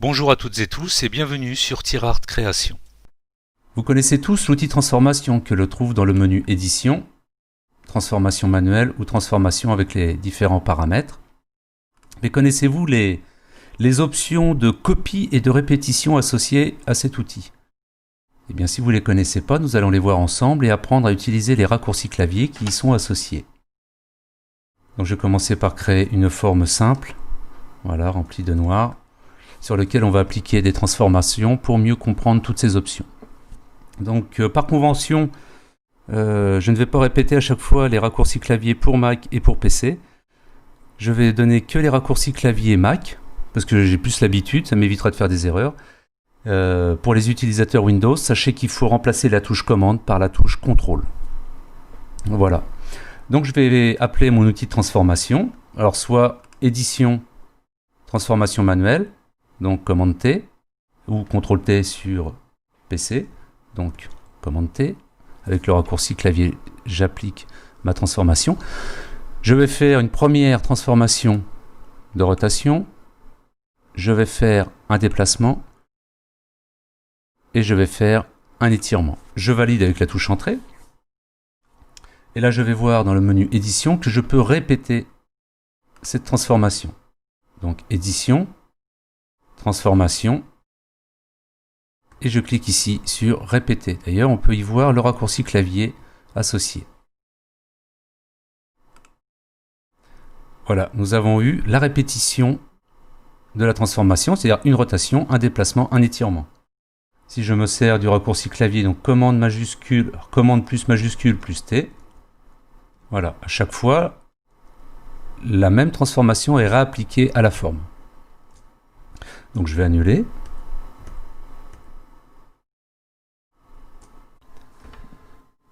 Bonjour à toutes et tous et bienvenue sur TierArt Création. Vous connaissez tous l'outil transformation que l'on trouve dans le menu édition, transformation manuelle ou transformation avec les différents paramètres. Mais connaissez-vous les options de copie et de répétition associées à cet outil? Eh bien, si vous ne les connaissez pas, nous allons les voir ensemble et apprendre à utiliser les raccourcis clavier qui y sont associés. Donc je vais commencer par créer une forme simple, voilà, remplie de noir, sur lequel on va appliquer des transformations pour mieux comprendre toutes ces options. Donc par convention, je ne vais pas répéter à chaque fois les raccourcis clavier pour Mac et pour PC. Je vais donner que les raccourcis clavier Mac, parce que j'ai plus l'habitude, ça m'évitera de faire des erreurs. Pour les utilisateurs Windows, sachez qu'il faut remplacer la touche commande par la touche contrôle. Voilà. Donc je vais appeler mon outil de transformation, alors soit édition, transformation manuelle, donc commande T, ou CTRL T sur PC, donc commande T, avec le raccourci clavier j'applique ma transformation. Je vais faire une première transformation de rotation, je vais faire un déplacement, et je vais faire un étirement. Je valide avec la touche entrée, et là je vais voir dans le menu édition que je peux répéter cette transformation. Donc édition, transformation, et je clique ici sur répéter. D'ailleurs, on peut y voir le raccourci clavier associé. Voilà, nous avons eu la répétition de la transformation, c'est-à-dire une rotation, un déplacement, un étirement. Si je me sers du raccourci clavier, donc commande majuscule, commande plus majuscule plus T, voilà, à chaque fois, la même transformation est réappliquée à la forme. Donc je vais annuler.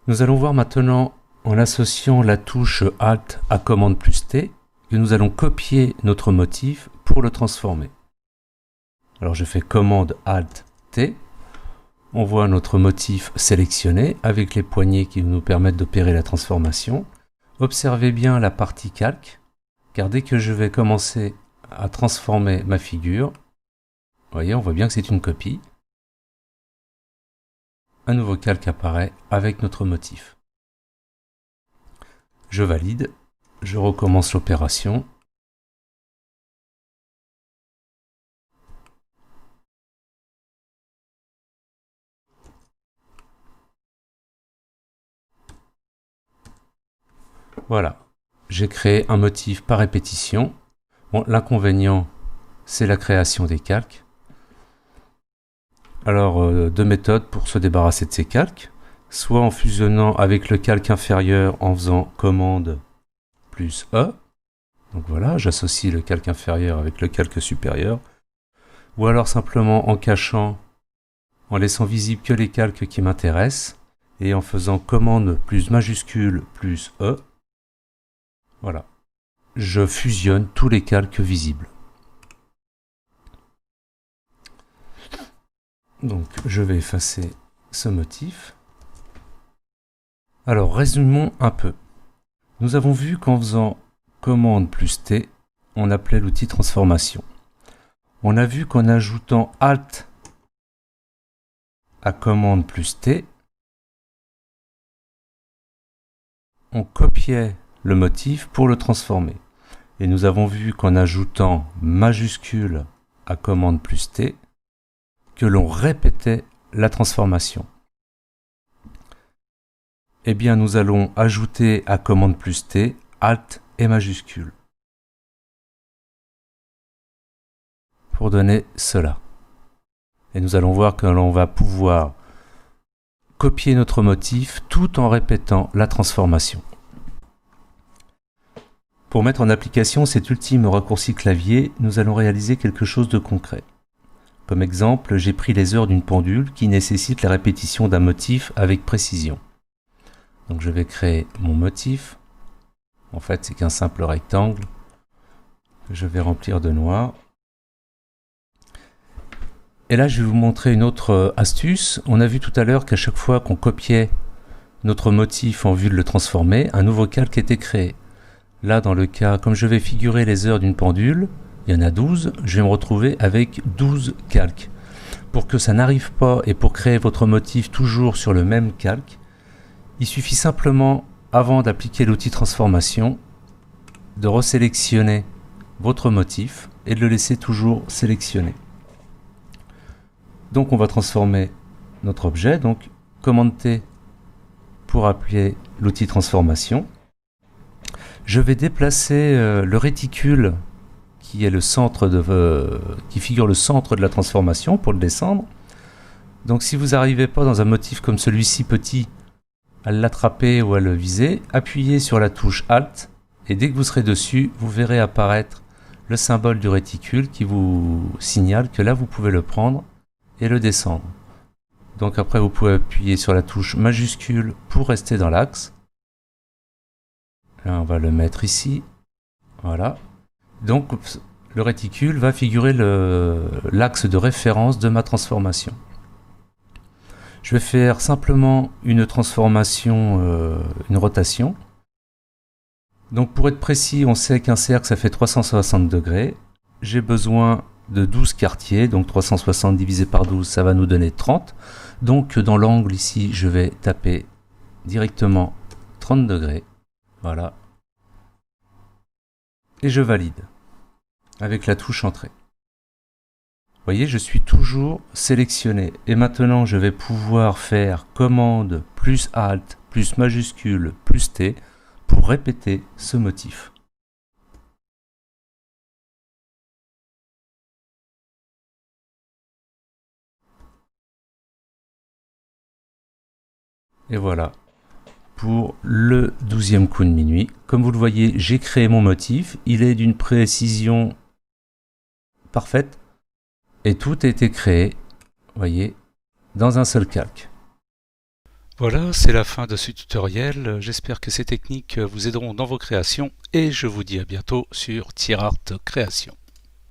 Nous allons voir maintenant, en associant la touche Alt à commande plus T, que nous allons copier notre motif pour le transformer. Alors je fais commande Alt T. On voit notre motif sélectionné avec les poignées qui nous permettent d'opérer la transformation. Observez bien la partie calque, car dès que je vais commencer à transformer ma figure, vous voyez, on voit bien que c'est une copie. Un nouveau calque apparaît avec notre motif. Je valide, je recommence l'opération. Voilà, j'ai créé un motif par répétition. Bon, l'inconvénient, c'est la création des calques. Alors, deux méthodes pour se débarrasser de ces calques. Soit en fusionnant avec le calque inférieur en faisant commande plus E. Donc voilà, j'associe le calque inférieur avec le calque supérieur. Ou alors simplement en cachant, en laissant visible que les calques qui m'intéressent. Et en faisant commande plus majuscule plus E. Voilà, je fusionne tous les calques visibles. Donc je vais effacer ce motif. Alors résumons un peu. Nous avons vu qu'en faisant commande plus T, on appelait l'outil transformation. On a vu qu'en ajoutant Alt à commande plus T, on copiait le motif pour le transformer. Et nous avons vu qu'en ajoutant majuscule à commande plus T, que l'on répétait la transformation. Eh bien, nous allons ajouter à commande plus T, Alt et majuscule. Pour donner cela. Et nous allons voir que l'on va pouvoir copier notre motif tout en répétant la transformation. Pour mettre en application cet ultime raccourci clavier, nous allons réaliser quelque chose de concret. Comme exemple, j'ai pris les heures d'une pendule qui nécessite la répétition d'un motif avec précision. Donc je vais créer mon motif. En fait, c'est qu'un simple rectangle que je vais remplir de noir. Et là, je vais vous montrer une autre astuce. On a vu tout à l'heure qu'à chaque fois qu'on copiait notre motif en vue de le transformer, un nouveau calque était créé. Là, dans le cas, comme je vais figurer les heures d'une pendule, il y en a 12, je vais me retrouver avec 12 calques. Pour que ça n'arrive pas et pour créer votre motif toujours sur le même calque, il suffit simplement, avant d'appliquer l'outil transformation, de resélectionner votre motif et de le laisser toujours sélectionné. Donc on va transformer notre objet, donc commande T pour appuyer l'outil transformation. Je vais déplacer le réticule qui est le centre qui figure le centre de la transformation pour le descendre. Donc si vous n'arrivez pas dans un motif comme celui-ci petit à l'attraper ou à le viser, appuyez sur la touche Alt et dès que vous serez dessus, vous verrez apparaître le symbole du réticule qui vous signale que là vous pouvez le prendre et le descendre. Donc après vous pouvez appuyer sur la touche majuscule pour rester dans l'axe. Là on va le mettre ici. Voilà. Donc le réticule va figurer l'axe de référence de ma transformation. Je vais faire simplement une transformation, une rotation. Donc pour être précis, on sait qu'un cercle ça fait 360 degrés. J'ai besoin de 12 quartiers, donc 360 divisé par 12, ça va nous donner 30. Donc dans l'angle ici, je vais taper directement 30 degrés. Voilà. Et je valide avec la touche entrée. Vous voyez, je suis toujours sélectionné. Et maintenant, je vais pouvoir faire commande plus Alt plus majuscule plus T pour répéter ce motif. Et voilà pour le 12e coup de minuit. Comme vous le voyez, j'ai créé mon motif. Il est d'une précision parfaite. Et tout a été créé, vous voyez, dans un seul calque. Voilà, c'est la fin de ce tutoriel. J'espère que ces techniques vous aideront dans vos créations et je vous dis à bientôt sur TierArt Création.